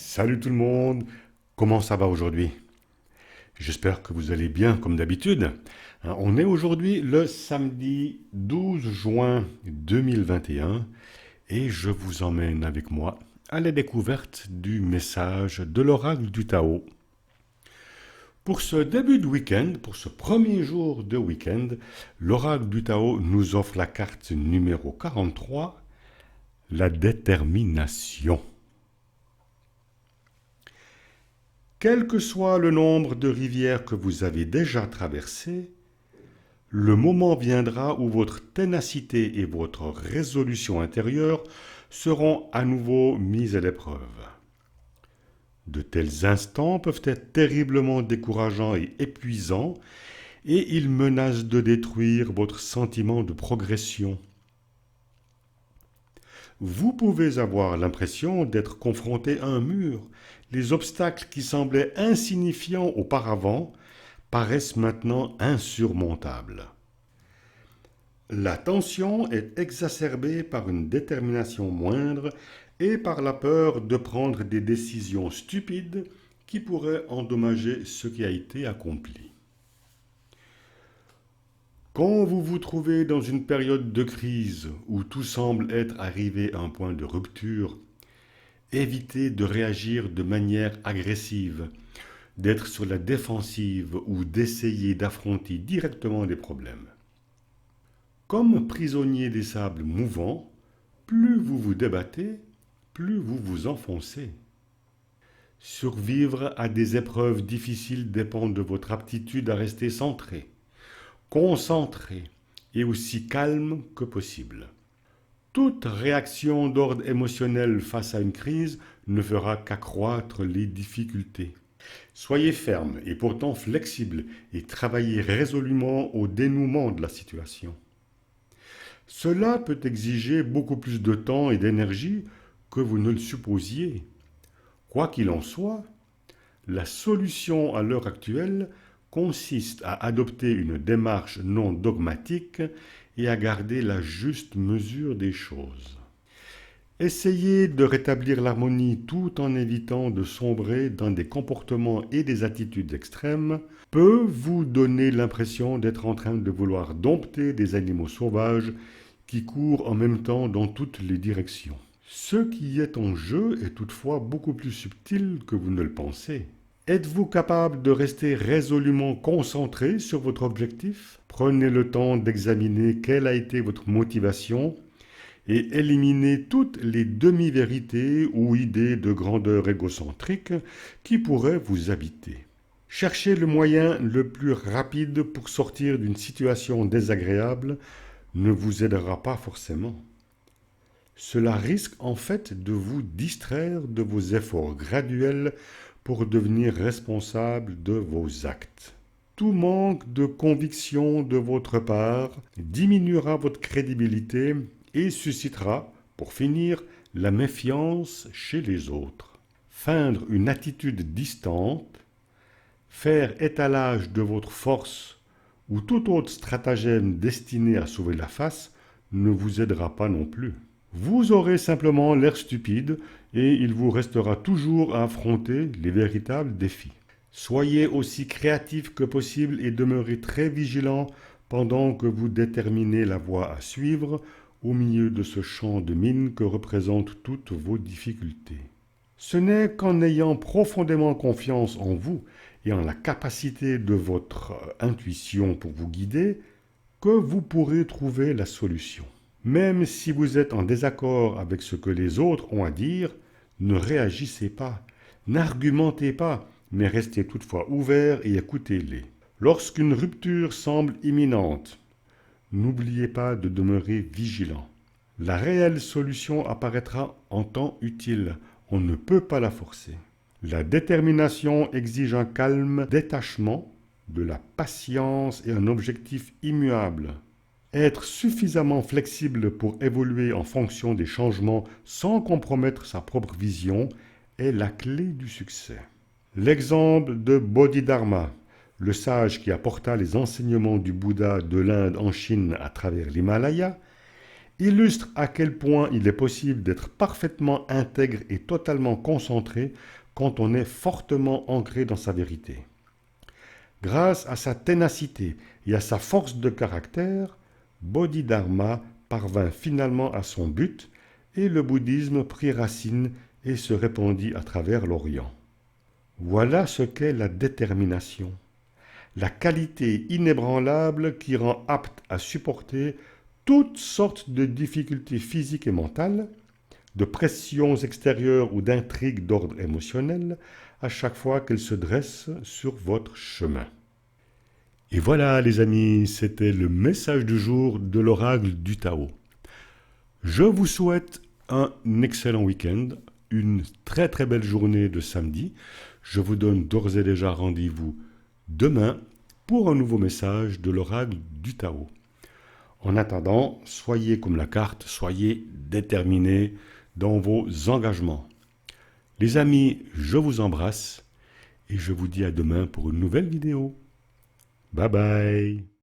Salut tout le monde, comment ça va aujourd'hui? J'espère que vous allez bien comme d'habitude. On est aujourd'hui le samedi 12 juin 2021 et je vous emmène avec moi à la découverte du message de l'oracle du Tao. Pour ce début de week-end, pour ce premier jour de week-end, l'oracle du Tao nous offre la carte numéro 43, la détermination. Quel que soit le nombre de rivières que vous avez déjà traversées, le moment viendra où votre ténacité et votre résolution intérieure seront à nouveau mises à l'épreuve. De tels instants peuvent être terriblement décourageants et épuisants, et ils menacent de détruire votre sentiment de progression. Vous pouvez avoir l'impression d'être confronté à un mur. Les obstacles qui semblaient insignifiants auparavant paraissent maintenant insurmontables. La tension est exacerbée par une détermination moindre et par la peur de prendre des décisions stupides qui pourraient endommager ce qui a été accompli. Quand vous vous trouvez dans une période de crise où tout semble être arrivé à un point de rupture, évitez de réagir de manière agressive, d'être sur la défensive ou d'essayer d'affronter directement les problèmes. Comme prisonnier des sables mouvants, plus vous vous débattez, plus vous vous enfoncez. Survivre à des épreuves difficiles dépend de votre aptitude à rester centré, concentré et aussi calme que possible. Toute réaction d'ordre émotionnel face à une crise ne fera qu'accroître les difficultés. Soyez ferme et pourtant flexible et travaillez résolument au dénouement de la situation. Cela peut exiger beaucoup plus de temps et d'énergie que vous ne le supposiez. Quoi qu'il en soit, la solution à l'heure actuelle consiste à adopter une démarche non dogmatique et à garder la juste mesure des choses. Essayez de rétablir l'harmonie tout en évitant de sombrer dans des comportements et des attitudes extrêmes peut vous donner l'impression d'être en train de vouloir dompter des animaux sauvages qui courent en même temps dans toutes les directions. Ce qui est en jeu est toutefois beaucoup plus subtil que vous ne le pensez. Êtes-vous capable de rester résolument concentré sur votre objectif? Prenez le temps d'examiner quelle a été votre motivation et éliminez toutes les demi-vérités ou idées de grandeur égocentrique qui pourraient vous habiter. Cherchez le moyen le plus rapide pour sortir d'une situation désagréable ne vous aidera pas forcément. Cela risque en fait de vous distraire de vos efforts graduels pour devenir responsable de vos actes. Tout manque de conviction de votre part diminuera votre crédibilité et suscitera, pour finir, la méfiance chez les autres. Feindre une attitude distante, faire étalage de votre force ou tout autre stratagème destiné à sauver la face ne vous aidera pas non plus. Vous aurez simplement l'air stupide et il vous restera toujours à affronter les véritables défis. Soyez aussi créatif que possible et demeurez très vigilant pendant que vous déterminez la voie à suivre au milieu de ce champ de mine que représentent toutes vos difficultés. Ce n'est qu'en ayant profondément confiance en vous et en la capacité de votre intuition pour vous guider que vous pourrez trouver la solution. Même si vous êtes en désaccord avec ce que les autres ont à dire, ne réagissez pas, n'argumentez pas, mais restez toutefois ouvert et écoutez-les. Lorsqu'une rupture semble imminente, n'oubliez pas de demeurer vigilant. La réelle solution apparaîtra en temps utile, on ne peut pas la forcer. La détermination exige un calme détachement, de la patience et un objectif immuable. Être suffisamment flexible pour évoluer en fonction des changements sans compromettre sa propre vision est la clé du succès. L'exemple de Bodhidharma, le sage qui apporta les enseignements du Bouddha de l'Inde en Chine à travers l'Himalaya, illustre à quel point il est possible d'être parfaitement intègre et totalement concentré quand on est fortement ancré dans sa vérité. Grâce à sa ténacité et à sa force de caractère, Bodhidharma parvint finalement à son but et le bouddhisme prit racine et se répandit à travers l'Orient. Voilà ce qu'est la détermination, la qualité inébranlable qui rend apte à supporter toutes sortes de difficultés physiques et mentales, de pressions extérieures ou d'intrigues d'ordre émotionnel, à chaque fois qu'elles se dressent sur votre chemin. Et voilà les amis, c'était le message du jour de l'oracle du Tao. Je vous souhaite un excellent week-end, une très très belle journée de samedi. Je vous donne d'ores et déjà rendez-vous demain pour un nouveau message de l'oracle du Tao. En attendant, soyez comme la carte, soyez déterminés dans vos engagements. Les amis, je vous embrasse et je vous dis à demain pour une nouvelle vidéo. Bye bye.